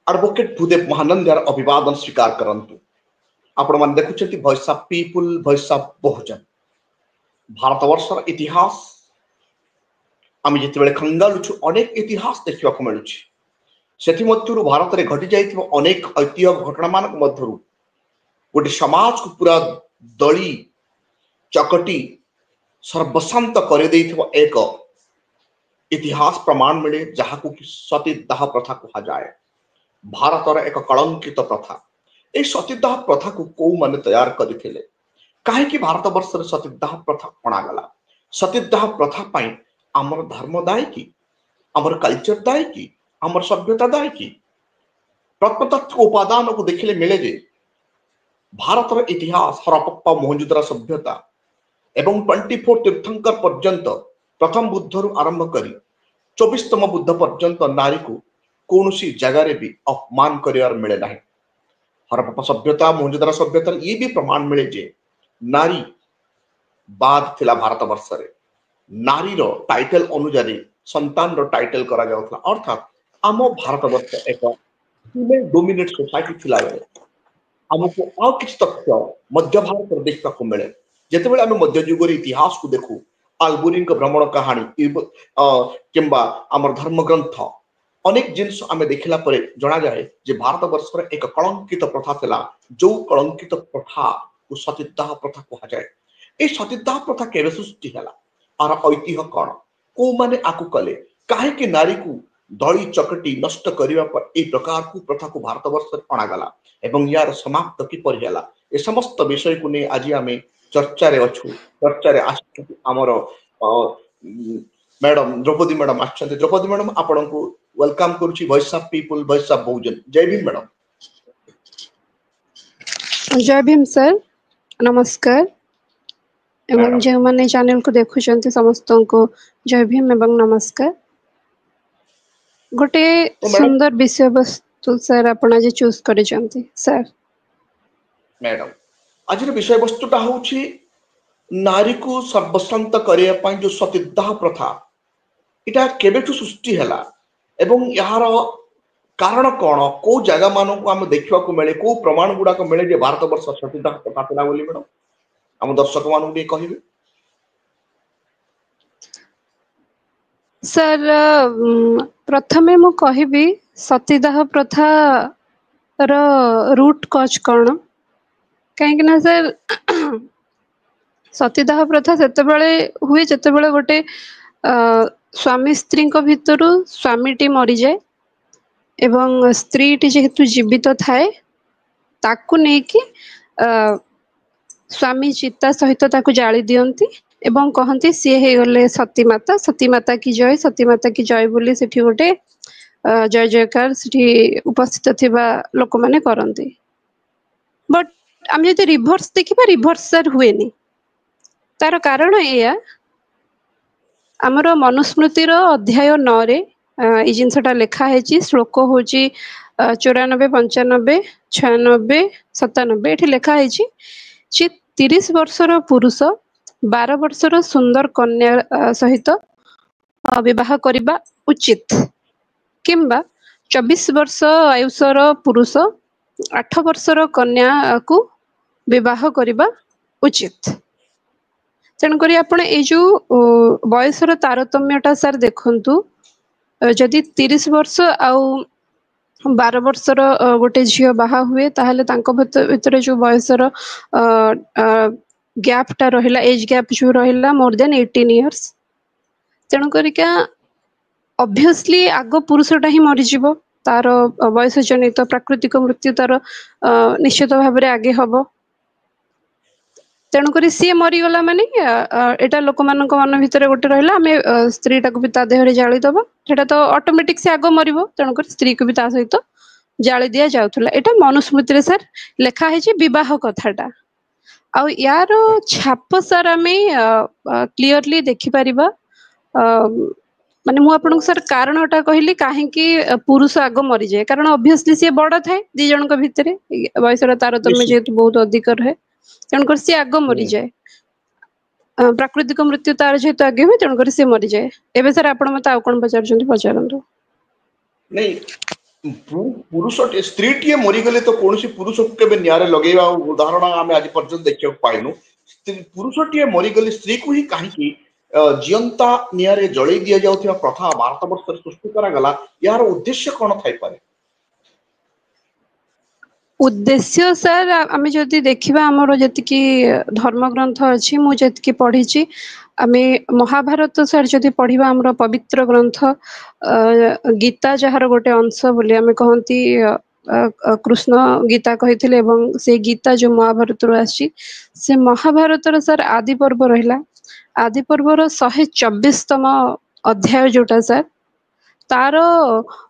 Advocate Bhudev महानंद्यार अभिवादन स्वीकार करंतु। आपण मान देखुछंती voice of people, voice of Bahujan. भारतवर्षर इतिहास आम जिते खंगालुछु अनेक इतिहास देखा मिलूँ। से भारत में घटी जा अनेक ऐतिह्य घटना मान मध्य गोटे समाज को पूरा दली चकटी सर्वशांत कर एक इतिहास प्रमाण मिले जहाँ सतीदाह प्रथा कह जाए। भारतर एक कलंकित प्रथा। ये सतीदाह प्रथा को कौ माने तैयार करते कहीं भारत वर्ष में सतीदाह प्रथा अणागला। सतीदाह प्रथा पाई आमर धर्म दायी कि आमर कल्चर दायी कि आमर सभ्यता दायी कि प्रत्नतात्विक उपादान को देखिले मिले जे भारतर इतिहास हरप्पा मोहनजोदड़ो सभ्यता एवं 24 तीर्थंकर पर्यंत प्रथम बुद्ध रु आरंभ करी 24तम बुद्ध पर्यंत नारी को कौन सी जगार भी अपमान कर मिले ना। हरप्पा सभ्यता मोहनजोदड़ो सभ्यता ये भी प्रमाण मिले जे नारी बाद थिला भारत वर्ष रे नारी रो टाइटल अनुसार संतान रो टाइटल करा जाउथला। अर्थात आम भारत वर्ष एक फीमेल डोमिनेट सोसाइटी थिला बेले आमको आ किछ तथ्य मध्य भारत में देखा मिले। जिते आम मध्य युगर इतिहास को देखू आलबुरी भ्रमण कहानी किंबा आमर धर्म ग्रंथ अनेक जिनस आम देखला जना जाए जे भारत वर्ष में एक कलंकित प्रथा थिला। जो कलंकित प्रथा को सतीदाह प्रथा कह जाए। ये सतीदाह प्रथा केवे सृष्टि हैला, आर ऐतिह्य कौन, को माने आकु कले, काहे नारी को दली चकटी नष्ट करने पर एक प्रकार को प्रथा को भारत वर्ष में अणागला एवं यार समाप्त किपर हैला। ए समस्त विषय को नहीं आज आम चर्चा रे अच्छु। चर्चा रे आमर मैडम द्रौपदी मैडम आछंती। द्रौपदी मैडम आपण को वेलकम करूची voice of people, voice of Bahujan. जय भीम मैडम। जय भीम सर, नमस्कार। एवं जो माने चैनल को देखुचंती समस्त को जय भीम एवं नमस्कार। गोटे सुंदर विषय वस्तु सर आपण आज चूज करिसंती सर। मैडम आज विषय वस्तुटा होची नारी को सर्वशांत करने पाई जो सतीदाह प्रथा इटा केबेठु सृष्टि हैला एवं यार कारण कौन, को जगह मान को आम देखा मिले, को प्रमाण गुड़ाक मिले जे भारत वर्ष सतीदाह प्रथा थिला बोली मैडम आम दर्शक मान कहे सर। प्रथमे मु कहबी सतीदाह प्रथा रो रूट कॉज कौन। कहीं सर सतीदाह प्रथा सेतेबेले हुए जेतेबेले गोटे स्वामी स्त्री भितर स्वामीटी मरी जाए एवं स्त्रीटी जेहेतु जीवित थाए ताकू नेकी स्वामी चिता सहित ताकू जाली दियंती एवं कहती सी हे गले सती माता, सती माता की जय, सती माता की जय बोली सेठी गोटे जय जयकार सेठी उपस्थित थिबा लोक माने करंती। बट आम जदि रिभर्स देखिबा रिभर्स सर हुएनी। तार कारण एया आमर मनुस्मृतिर अध्याय 9 रे ई जिनसटा लेखा है। श्लोक हूँ 94, 95, 96, 97 एठी लेखा है 30 वर्षर पुरुष 12 वर्षर सुंदर कन्या सहित विवाह करने उचित किंबा 24 वर्ष आयुषर पुरुष 8 वर्षर कन्या को विवाह करने उचित। तेणुक आपण ये जो बयसर तारतम्यटा सर देखंतु जदि 30 वर्ष आउ 12 वर्षर गोटे झील बाहा हुए ताहले तांको भितर जो बयसर गैपटा रहिला, एज गैप जो रहिला मोर देन 18 इयर्स। तेणुक ऑब्वियसली आग पुरुषटा ही मरीजिव। तार बयस जनित प्राकृतिक मृत्यु तार निश्चित भाव में आगे हम। तेणुक सी मरीगला माने एटा लोक मान मन भितर गोटे रहा आम स्त्रीटा को भी ता देह जालीदबा सेटा तो ऑटोमेटिक से आग मरिबो। तेणुक स्त्री को भी ता सहित जाली दिया जाउथला। एटा मनुस्मृति सर लेखा है विवाह कथाटा। आ यार छाप सर आम क्लीयरली देखि परिबा। माने मु आपन सर कारणटा कहली कहीं पुरुष आग मरी जाए कारण ऑब्वियसली सी बड़ थाए दी जनक भितर बयसर तारतम्य जेहेतु बहुत अधिक रहे तेणुकर सी आग मरी जाए। प्राकृतिक मृत्यु तार जेहेतु आगे हुए तेणुकर सी मरी जाए। एबे सर आपण मत आउ कोन पचारछंती पचारंतु। नहीं पुरुषटे स्त्रीटीए मरीगले तो कौन पुरुष को केबे न्यारे लगेवा उदाहरण आम आज पर्यंत देखा पाइनु पुरुषटीए मरीगले स्त्री को ही कहीं जीवंता निआरे जलई दि जाउथिबा प्रथा भारत वर्ष सृष्टि करागला यार उद्देश्य कौन थाई पारे उद्देश्य सर आमे जदि देखिबा हमरो जतिकी धर्म ग्रंथ अछि मु जतिकी पढिछि आमे महाभारत सर जदि पढिबा हमरो पवित्र ग्रंथ गीता जहार गोटे अंश बोली आमे कहंती कृष्ण गीता कहिथिले एवं से गीता जो महाभारत रो आछि से महाभारत रो सर आदि पर्व रहिला आदि पर्व रो 124तम अध्याय जोटा सर तार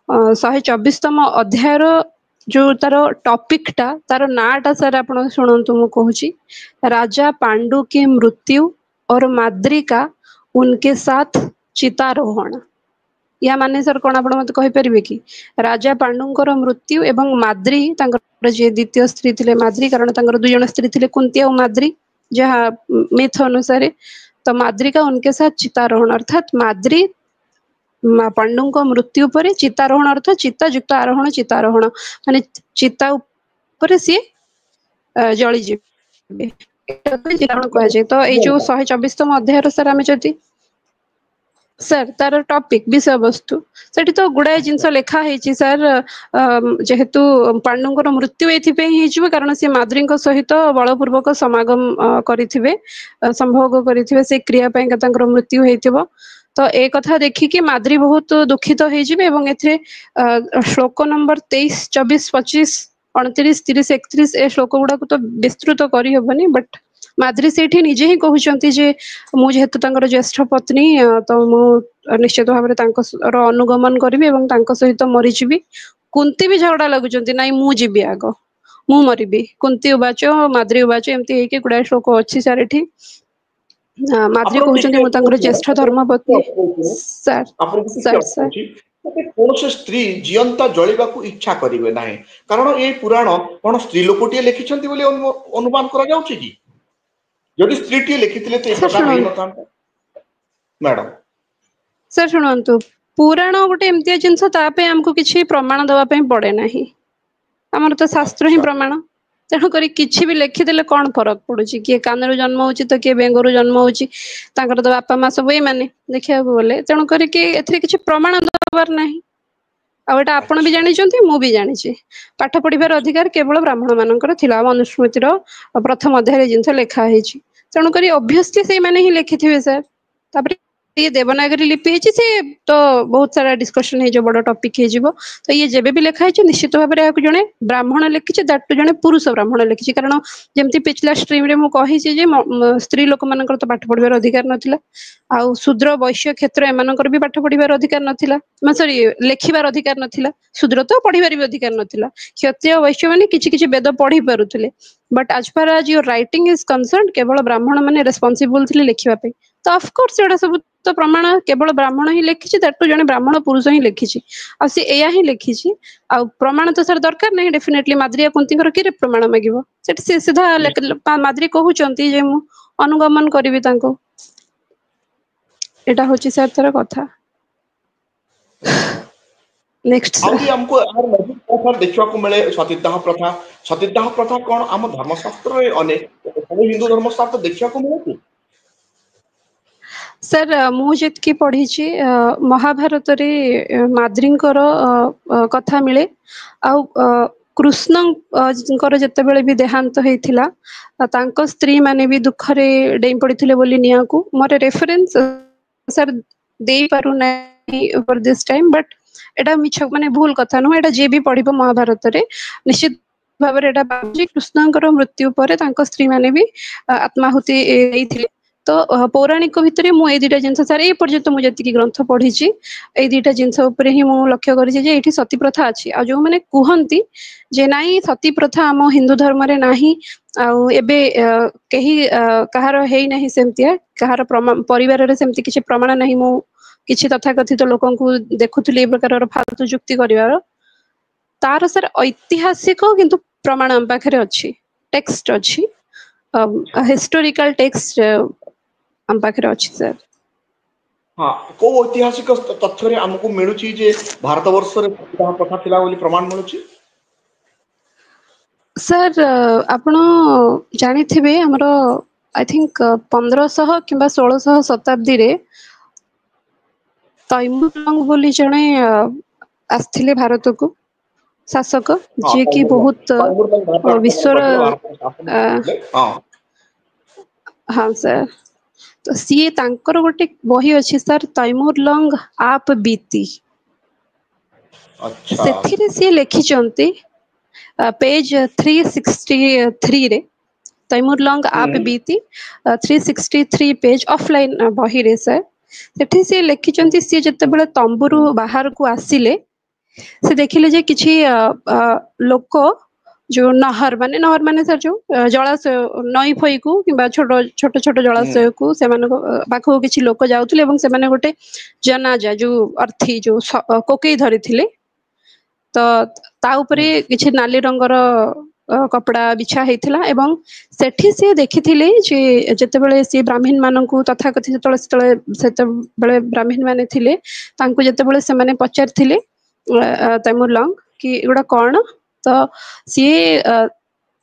124तम अध्याय रो जो तार टॉपिक टा तार नाटा सर आपण सुनंतु मु कहूची राजा पांडु की मृत्यु और माद्री का उनके साथ चितारोहण या माने सर कोन आपण मते कहि परिबे कि राजा पांडुंकर मृत्यु एवं माद्री तांकर जे द्वितीय स्त्री थिले माद्री कारण तांकर दुई जण स्त्री थिले कुंती और माद्री जहा मिथ अनुसार तो माद्री का उनके साथ चितारोहण अर्थात माद्री पांडुंक मृत्यु पर चितारोहण अर्थ चित्ता युक्त आरोहण चितारोहण माने चिता ऊपर सी जळी जिबे एटा चितारोहण कह जाय तो ए जो 124तम अध्याय सर आमे जति सर तार टॉपिक विषय वस्तु सेठी तो गुडाय जिंस लेखा हेची सर जेहेतु पांडुंकर मृत्यु एथि पे हेजिबे कारण से माद्रींक सहित बलपूर्वक समागम करिथिबे संभोग करिथिबे से क्रिया पे तांकर मृत्यु हेतिबो तो ए कथा देखि कि माद्री बहुत दुखित हेजिबे एवं एथरे श्लोक नंबर 23 24 25 29 30 31 ए श्लोक गुडा को तो विस्तृत करि हबनी बट माद्री सेठी निजे ही कहउचंती जे मु जेहेतु तांकर ज्येष्ठ पत्नी तो मु निश्चित भाबरे तांकर अनुगमन करिवि एवं तांकर सहित मरि जिवि कुंती भी झगड़ा लागुचंती नाइ मु जिवि आगो मु मरिबि कुंती उबाच माद्री उबाच एमती हेकि गुडा श्लोक अछि सर एठी माद्री कहउचंती मु तांकर ज्येष्ठ धर्मपत्नी सर सर सर कौन स्त्री जीवंता जलिबा को इच्छा करिवे नाही कारण ए पुराण कोन स्त्री लोकटिए लिखिछंती बोली अनुमान करा जाउछि कि जदि स्त्रीटीए लिखिथिले तो ए प्रकार हेइ नथांता मैडम सर शुणंतु पुराण गोटे एमती जिनस तापे हमको किछि प्रमाण दवा पे पड़े नाही हमर तो शास्त्र ही प्रमाण तेणु करी किछि भी लिखिदेले कौन फरक पड़ुछि किए कानरू जन्म होछि तो किए बेंगरू जन्म होछि तांकर तो बापा मा सब एई माने देखिया बोले तेणु करी कि एथरे किछि प्रमाण दबार नाही आ एटा आपण भी जानिचंती मु भी जानिछि पाठ पढिबार अधिकार केवल ब्राह्मण मानकर थिला मनुस्मृतिर प्रथम अध्याय जिनस लेखा हेछि तेणु करी ऑब्वियसली से माने ही लिखिथिबे सर तापर ये देवनागरी लिपि हेछि से तो बहुत सारा डिस्कशन हे जो बड़ टॉपिक हे जिवो तो ये जेबे भी लेखा हेछि निश्चित भाबे याकु जणे ब्राह्मण लिखिछि दैट टू जणे पुरुष ब्राह्मण लिखिछि कारण जेमति पिछला स्ट्रीम रे मु कहिछि जे स्त्री लोक मानकर तो पाठ पढिबार अधिकार नथिला आ शूद्र वैश्य क्षेत्र एमानकर भी पाठ पढिबार अधिकार नथिला सॉरी लेखिबार अधिकार नथिला शूद्र तो पढिबार भी अधिकार नथिला क्षत्रिय वैश्य माने किछि किछि वेद पढि पारुथिले बट आज फार आज योर राइटिंग इज कंसर्न्ड केवल ब्राह्मण माने रेस्पोंसिबल थिले लेखिबा पे तो ऑफ कोर्स एडा सब तो प्रमाण केवल ब्राह्मण ही लिखिछि दैट जने ब्राह्मण पुरुष ही लिखिछि आ से एया ही लिखिछि आ प्रमाण तो सर दरकार नहीं डेफिनेटली माद्रिया कुंतीकर कि रे प्रमाण मागिबो सेट से सीधा माद्री कहउचंती जे मु अनुगमन करबी तांको एटा होछि सर तर कथा नेक्स्ट आउरी हमको यार मौजूद प्रथा देखिबा को मिले सतीदाह प्रथा कोन हम धर्मशास्त्र रे अनेक हिंदू धर्मशास्त्र देखिबा को मिले कि सर मु जेतकी पढ़ी महाभारत रे माद्रींकर कथा मिले आ कृष्ण जते बेले भी देहांत हेतिला तांको स्त्री माने भी दुख रे डेई पड़िथिले बोली निया को मोर रेफरेंस सर देई पारु नै फॉर दिस टाइम बट एटा मिछ माने भूल कथा न एटा जे भी पढ़िबो महाभारत रे निश्चित भाबरे एटा बाजी कृष्णकर मृत्यु परे तांको स्त्री माने भी आत्माहुति देइथिले तो पौराणिक भितर मु ए दुटा जिनस सर ए पर्यंत मु जति ग्रंथ पढ़ी ए दुटा जिनस उपरे ही मु लक्ष्य करिछि जे एठी सती प्रथा अछि आ जो माने कुहंती जे नाही सती प्रथा हम हिंदू धर्म रे नाही आ एबे केही कहार हेई नाही सेमतिया कहार परिवार रे सेमति किछि प्रमाण नाही मु किछि तथाकथित लोकन को देखुथली ए प्रकार फालतू जुक्ति करिवार तार सर ऐतिहासिक किंतु प्रमाण हम पाखरे अछि टेक्स्ट अछि हिस्टोरिकल टेक्स्ट हम पाखरे अछि सर हाँ को ऐतिहासिक तथ्य आमको मिलूची जे भारत वर्ष रे सतीदाह प्रथा थिला बोली प्रमाण मिलूची। सर आपण जानिथिबे हमर आई थिंक 1500 किंबा 1600 शताब्दी रे तैमूरलंग बोली जणे आस्थिले भारत को शासक हाँ जे कि बहुत तैमूर लंग भारत आक्रमण विश्वर करथिले भारत शासन करथिले। हाँ हाँ सर तो सीए तांकर गोटे बही अछि सर तैमूरलंग आप बीती अच्छा ସେଥିରେ ସିଏ ଲେଖିଛନ୍ତି पेज 363 रे तैमूरलंग आप हम्म बीती 363 पेज ऑफलाइन बही रे सर ସେଠି ସିଏ ଲେଖିଛନ୍ତି ସିଏ ଯେତେବେଳେ ତମ୍ବୁରୁ ବାହାରକୁ ଆସିଲେ ସେ ଦେଖିଲେ ଯେ କିଛି ଲୋକ जो नहर माने सर जो जलाशय नई फई को किंबा छोट छोट छोट हम्म जलाशय को सेमान पाखु किछि लोक जाउथले एवं सेमाने गोटे जनाजा जो अर्थी जो कोकेई धरिथिले तो ता उपरे किछि नाली रंगर कपड़ा बिछा ହେଇଥିଲା ଏବଂ ସେଠି ସେ ଦେଖିଥିଲେ ଯେ ଯେତେବେଳେ ସେ ବ୍ରାହ୍ମଣ ମାନଙ୍କୁ ତଥାକଥିତ ସେତେବେଳେ ବ୍ରାହ୍ମଣ ମାନେ ଥିଲେ ତାଙ୍କୁ ଯେତେବେଳେ ସେମାନେ ପଚାରିଥିଲେ ତୈମୁରଲଙ୍ଗ କି ଏଗୁଡା କଣ ତ ସିଏ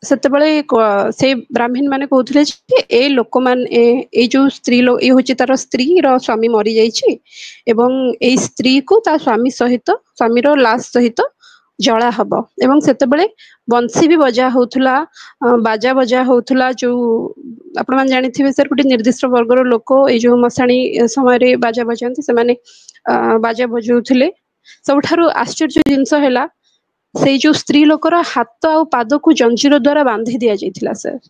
ସେତେବେଳେ ସେ ବ୍ରାହ୍ମଣ ମାନେ କହୁଥିଲେ ଯେ ଏଇ ଲୋକମାନେ ଏଇ ଯୋଉ ସ୍ତ୍ରୀ ଏଇ ହଉଛି ତାର ସ୍ତ୍ରୀ ର ସ୍ୱାମୀ ମରି ଯାଇଛି ଏବଂ ଏଇ ସ୍ତ୍ରୀ କୁ ତା ସ୍ୱାମୀ ସହିତ ସ୍ୱାମୀର ଲାଶ ସହିତ ଜଳା ହବ ଏବଂ ସେତେବେଳେ ବଂଶୀ ବି ବଜା ହଉଥିଲା ବାଜା ବଜା ହଉଥିଲା ଯୋଉ ଆପଣ ମାନେ ଜାଣିଥିବେ ସାର୍ ଗୋଟେ ନିର୍ଦ୍ଦିଷ୍ଟ ବର୍ଗର ଲୋକ ଏଇ ଯୋଉ ମଶାଣୀ ସମୟରେ ବାଜା ବଜାନ୍ତି ସେମାନେ ବାଜା ବଜାଉଥିଲେ ସବୁଠାରୁ ଆଶ୍ଚର୍ଯ୍ୟ ଜିନିଷ ହେଲା ସେଇ ଯୋଉ ସ୍ତ୍ରୀ ଲୋକର ହାତ ଆଉ ପାଦକୁ ଜଞ୍ଜିର ଦ୍ଵାରା ବାନ୍ଧି ଦିଆଯାଇଥିଲା ସାର୍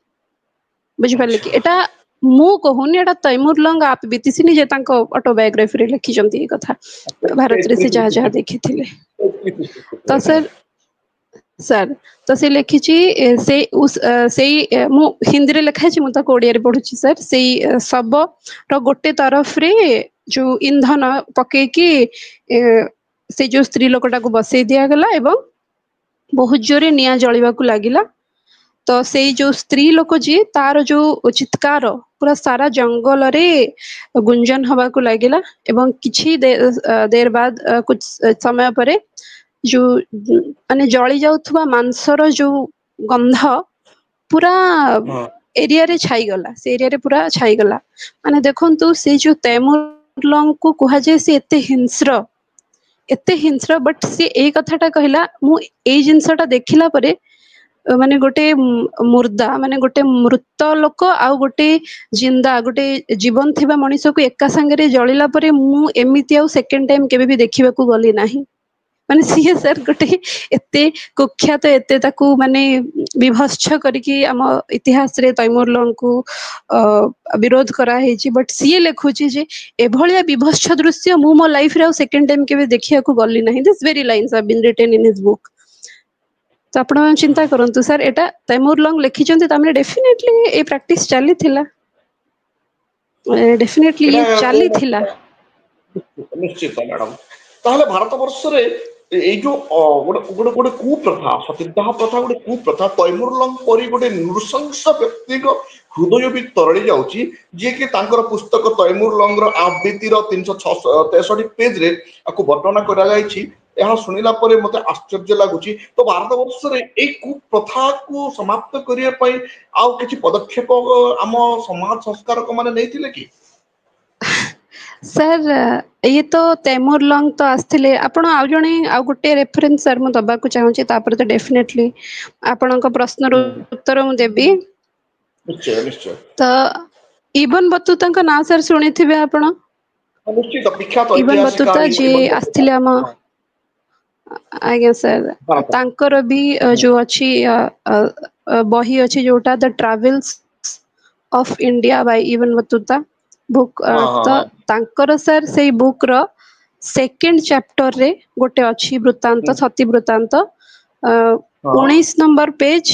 ବୁଝିପାରିଲେ କି अच्छा ଏଟା ମୁଁ କହୁନି ଏଟା ତୈମୁରଲଙ୍ଗ आप बीती ସେ ନିଜେ ତାଙ୍କ ଅଟୋବାୟୋଗ୍ରାଫିରେ ଲେଖିଛନ୍ତି ଏଇ କଥା ଭାରତରେ ସେ ଯାହା ଯାହା ଦେଖିଥିଲେ ତ ସାର୍ ତ ସେ ଲେଖିଛି ସେଇ ମୁଁ ହିନ୍ଦୀରେ ଲେଖା ହେଇଛି ମୁଁ ତାକୁ ଓଡିଆରେ ପଢୁଛି ସାର୍ ସେଇ ଶବର ଗୋଟେ ତରଫରେ ଯୋଉ ଇନ୍ଧନ ପକେଇକି ସେ ଯୋଉ ସ୍ତ୍ରୀ ଲୋକଟାକୁ ବସେଇ ଦିଆଗଲା ଏବଂ ବହୁତ ଜୋରେ ନିଆଁ ଜଳିବାକୁ ଲାଗିଲା ତ ସେଇ ଯୋଉ ସ୍ତ୍ରୀ ଲୋକ ଯିଏ ତାର ଯୋଉ ଚିତ୍କାର ପୁରା ସାରା ଜଙ୍ଗଲରେ ଗୁଞ୍ଜନ ହବାକୁ ଲାଗିଲା ଏବଂ କିଛି ଦେର ବାଦ ସମୟ ପରେ ଯୋଉ ମାନେ ଜଳି ଯାଉଥିବା ମାଂସର ଯୋଉ ଗନ୍ଧ ପୁରା हाँ ଏରିଆରେ ଛାଇଗଲା ସେ ଏରିଆରେ ପୁରା ଛାଇଗଲା ମାନେ ଦେଖନ୍ତୁ ସେ ଯୋଉ ତୈମୁରଲଙ୍ଗକୁ କୁହାଯାଏ ସେ ଏତେ ହିଂସ୍ର ବଟ ସେ ଏଇ କଥାଟା କହିଲା ମୁଁ ଏଇ ଜିନିଷଟା ଦେଖିଲା ପରେ ମାନେ ଗୋଟେ ମୁର୍ଦା ମାନେ ଗୋଟେ ମୃତ ଲୋକ ଆଉ ଗୋଟେ ଜିନ୍ଦା ଗୋଟେ ଜୀବନ ଥିବା ମଣିଷକୁ ଏକା ସାଙ୍ଗରେ ଜଳିଲା ପରେ ମୁଁ ଏମିତି ଆଉ ସେକେଣ୍ଡ ଟାଇମ କେବେ ବି ଦେଖିବାକୁ ଗଲି ନାହିଁ ମାନେ ସିଏ ସାର୍ ଗୋଟେ ଏତେ କୁଖ୍ୟାତ ଏତେ ତାକୁ ମାନେ ବିଭତ୍ସ କରିକି ଆମ ଇତିହାସରେ ତୈମୁରଲଙ୍ଗକୁ ବିରୋଧ କରାହେଇଛି ବଟ ସିଏ ଲେଖୁଛି ଯେ ଏଭଳିଆ ବିଭତ୍ସ ଦୃଶ୍ୟ ମୁଁ ମୋ ଲାଇଫରେ ଆଉ ସେକେଣ୍ଡ ଟାଇମ କେବେ ଦେଖିବାକୁ ଗଲି ନାହିଁ this very lines have been written in his book ତ ଆପଣ ଚିନ୍ତା କରନ୍ତୁ ସାର୍ ଏଟା ତୈମୁରଲଙ୍ଗ ଲେଖିଛନ୍ତି ତାମାନେ ଡେଫିନେଟଲି ଏଇ ପ୍ରାକ୍ଟିସ ଚାଲିଥିଲା ଡେଫିନେଟଲି ଇଏ ଚାଲିଥିଲା ନିଶ୍ଚିତ ମ୍ୟାଡାମ ତାହେଲେ ଭାରତ ବର୍ଷରେ ଏଇ ଯୋଉ ଗୋଟେ ଗୋଟେ ଗୋଟେ କୁପ୍ରଥା ସତୀଦାହ ପ୍ରଥା ଗୋଟେ କୁପ୍ରଥା ତୈମୁରଲଙ୍ଗ ପରି ଗୋଟେ ନୃଶଂସ ବ୍ୟକ୍ତିଙ୍କ ହୃଦୟ ବି ତରଳି ଯାଉଛି ଯିଏକି ତାଙ୍କର ପୁସ୍ତକ ତୈମୁରଲଙ୍ଗର ଆବୃତ୍ତିର 363 ପେଜରେ ଆକୁ ବର୍ଣ୍ଣନା କରାଯାଇଛି ଏହା ଶୁଣିଲା ପରେ ମତେ ଆଶ୍ଚର୍ଯ୍ୟ ଲାଗୁଛି ତ ଭାରତ ବର୍ଷରେ ଏଇ କୁପ୍ରଥାକୁ ସମାପ୍ତ କରିବା ପାଇଁ ଆଉ କିଛି ପଦକ୍ଷେପ ଆମ ସମାଜ ସଂସ୍କାରକ ମାନେ ନେଇଥିଲେ କି? ସାର୍ ଇଏ ତ ତୈମୁରଲଙ୍ଗ ତ ଆସିଥିଲେ ଆପଣ ଆଉ ଜଣେ ଆଉ ଗୋଟେ ରେଫରେନ୍ସ ସାର୍ ମୁଁ ଦବାକୁ ଚାହୁଁଛି ତାପରେ ତ ଡେଫିନେଟଲି ଆପଣଙ୍କ ପ୍ରଶ୍ନର ଉତ୍ତର ମୁଁ ଦେବି ନିଶ୍ଚୟ ନିଶ୍ଚୟ ତ ଇବନ ବତୁତାଙ୍କ ନାଁ ସାର୍ ଶୁଣିଥିବେ ଆପଣ ନିଶ୍ଚିତ ବିଖ୍ୟାତ ଇବନ ବତୁତା ଐତିହାସିକ ଯିଏ ଆସିଥିଲେ ଆମ ଆଜ୍ଞା ସାର୍ ଭାରତ ତାଙ୍କର ବି ଯୋଉ ଅଛି ବହି ଅଛି ଯୋଉଟା the travels of India by Ibn Battuta book ହଁ ହଁ ତ ହଁ ତାଙ୍କର ସାର୍ ସେଇ ବୁକ୍ ର ସେକେଣ୍ଡ ଚାପ୍ଟରରେ ଗୋଟେ ଅଛି ବୃତ୍ତାନ୍ତ ସତୀ ବୃତ୍ତାନ୍ତ ହଁ 19 ନମ୍ବର ପେଜ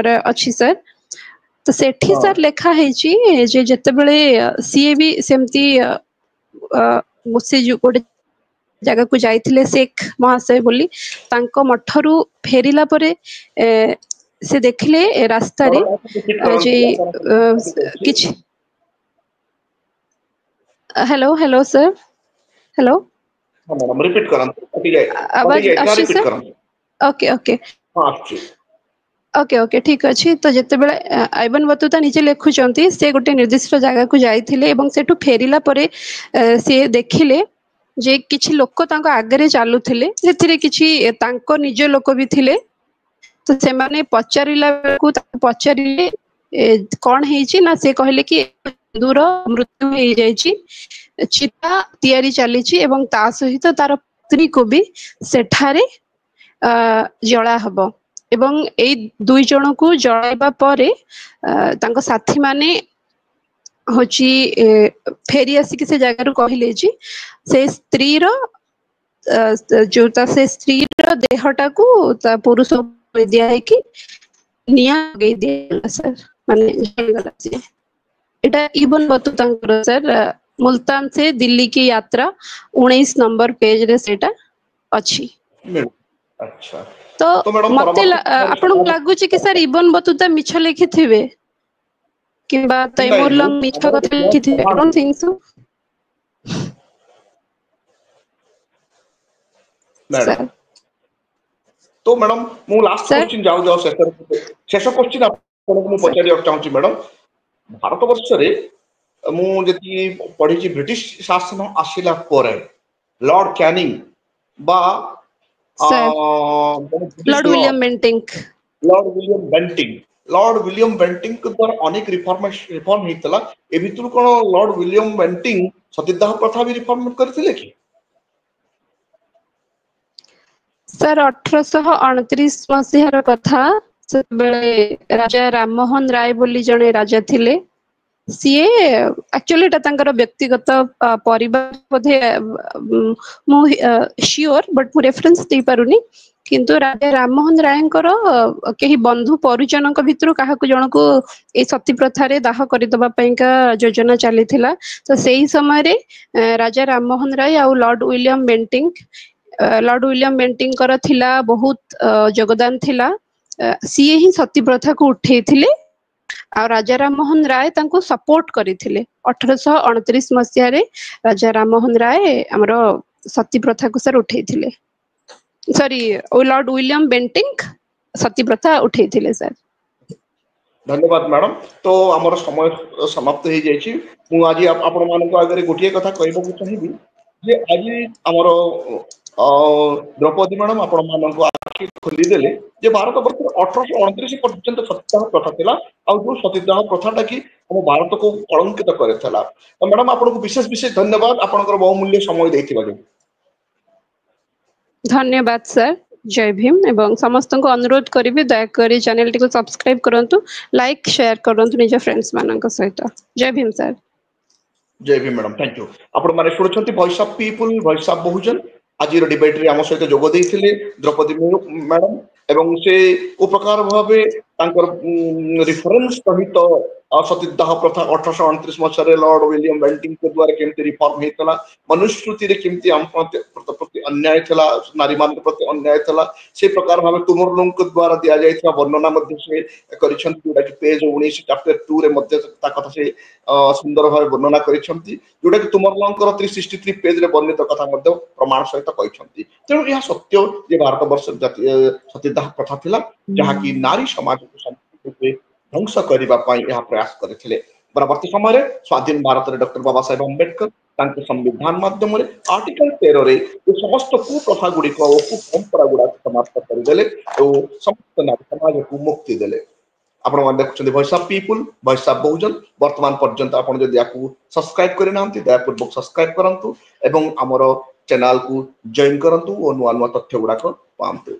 ରେ ଅଛି ସାର୍ ତ ସେଠି ହଁ ସାର୍ ଲେଖା ହେଇଛି ଯେ ଯେତେବେଳେ ସିଏ ବି ସେମିତି ସେ ଯୋଉ ଗୋଟେ ଜାଗାକୁ ଯାଇଥିଲେ ଶେଖ ମହାଶୟ ବୋଲି ତାଙ୍କ ମଠରୁ ଫେରିଲା ପରେ ସେ ଦେଖିଲେ ରାସ୍ତାରେ ଜଗନ୍ନାଥ ଭିଜିଟ୍ ଯେ କରନ୍ତି ଆପଣଙ୍କ କିଛି हेलो हेलो सर, हेलो, हाँ मैडम रिपीट करंतु कटी आवाज जाए आछि रिपीट सर? करंतु। ओके ओके हाँ आछि। ओके ओके ठीक अछि। तो जेतेबेले आइबन बतुता निजे लेखुचंती से गोटे निर्दिष्ट जगह को जाइथिले एवं सेठु फेरिला परे से देखिले जे किछि लोक तांको आगरे चालुथिले, सेथिरे किछि तांको निज लोक भी थिले। तो सेमाने पचारिला को पचारिले कौन ହେଇଛି ना से कहले कि दूर मृत्यु हो जाइछि, चिता तैयारी चलीछि एवं ता सहित तार पत्नी को भी सेठारे जला हब एवं एई दुई जन को जळाइबा परे तांको साथी माने होची फेरी आसिक से जगह रू कहले जी से स्त्री रो जो ता से स्त्री रो देहटा को ता पुरुष दिया है कि निया गई दिया सर, माने जलगला से एटा इबन बतु तांकर सर मुल्तान से दिल्ली की यात्रा 19 नंबर पेज रे सेटा अछि। अच्छा तो तो मैडम मते परवर्ती आपन को लागुची कि सर इबन बतुता मिछ लिखिथिबे किंबा नहीं तैमूर लंग मिछ हमारे कथा इतिहास लिखिथिबे? आई प्रमाण don't think so madam. Sir. तो मैडम मु लास्ट सर क्वेश्चन जाऊ जाऊ शेष क्वेश्चन आपको मु सर पचारिया चाहूची मैडम। भारत वर्ष रे मु जति पढिची ब्रिटिश शासन आसिला परे लॉर्ड कैनिंग बा sir British Lord William Bentinck. Lord William Bentinck के द्वारा अनेक रिफॉर्म हेतला। ए भितरु कोन लॉर्ड विलियम बेंटिंग सतीदाह प्रथा भी रिफॉर्म करथिले कि? सर 1829 मसीहार कथा, सेबेले राजा राममोहन राय बोली जने राजा थिले। सीए एक्चुअली एटा तांकर व्यक्तिगत परिवार बोधे मु श्योर बट मु रेफरेंस दे पारुनी, किंतु राजा राममोहन रायंकर केही बंधु परिजनक भितरु काहाकु जणको ए सती प्रथा रे दाह करदबा पयका योजना चलीथिला। तो सेही समय रे राजा राममोहन राय आ लॉर्ड विलियम बेंटिंग कर थिला बहुत योगदान थिला। सीए ही सती प्रथा को उठेइथिले आ राजा राममोहन राय तांको सपोर्ट करिथिले। 1829 मसीहा रे राजा राममोहन राय हमरो सती प्रथा को सर उठेइथिले। सॉरी लॉर्ड विलियम बेंटिंक सती प्रथा उठेइथिले सर। धन्यवाद मैडम। तो आमर समय समाप्त हो जाइए। मु आज आपण मानक आगे गोटे कथा कहबा चाहिए जे आज आमर द्रौपदी मैडम आपण मानक आखि खोलीदेले जे भारत वर्ष 1829 पर्यंत सतीदाह प्रथा थिला आ जो सतीदाह प्रथाटा कि हम भारत को कलंकित करथिला। तो मैडम आपको विशेष विशेष धन्यवाद आपनकर बहुमूल्य समय देथिबा। धन्यवाद सर। जय भीम एवं समस्त को अनुरोध करी दयाकोरी चैनल टी को सब्सक्राइब करंतु, लाइक शेयर करंतु निज फ्रेंड्स मानक सहित। जय भीम सर। जय भीम मैडम थैंक यू। आपण माने शुणुछंती voice of people voice of Bahujan. आज डिबेट रे आम सहित जोग देइथिले द्रौपदी मैडम एवं से को प्रकार भावे तांकर रेफरेंस सहित सतीदाह प्रथा 1829 मसीह लॉर्ड विलियम बेंटिंग के द्वारा केमती रिफॉर्म हेतला, मनुस्मृति रे केमती आम प्रति अन्याय थिला, नारी मान प्रति अन्याय थिला, से प्रकार भावे तुमर लोक के द्वारा दिया जायथिला वर्णना मध्ये से करिसंती जोटा कि पेज 19 चैप्टर 2 रे मध्ये ता कथा से सुंदर भावे वर्णना करिसंती जोटा कि तुमर लोकर 363 पेज रे वर्णित कथा मध्ये प्रमाण सहित कहिसंती। तेणु यह सत्य जे भारत वर्ष सतीदाह प्रथा थिला जहा कि नारी समाज को संपूर्ण ध्वंस करने प्रयास करते। परवर्ती समय स्वाधीन भारत में डॉक्टर बाबा साहेब अम्बेडकर संविधान माध्यम आर्टिकल 13 रे समस्त कुप्रथा गुड़िक और कुपरंपरा गुड़ा समाप्त करदे और समस्त नारी समाज को मुक्ति देले। आपण देखुं voice of people voice of Bahujan वर्तमान पर्यंत आप सब्सक्राइब करना दयापूर्वक सब्सक्राइब करूँ और आमर चैनल को जॉइन करूँ और नुआ नुआ तथ्य गुड़ाक पातु।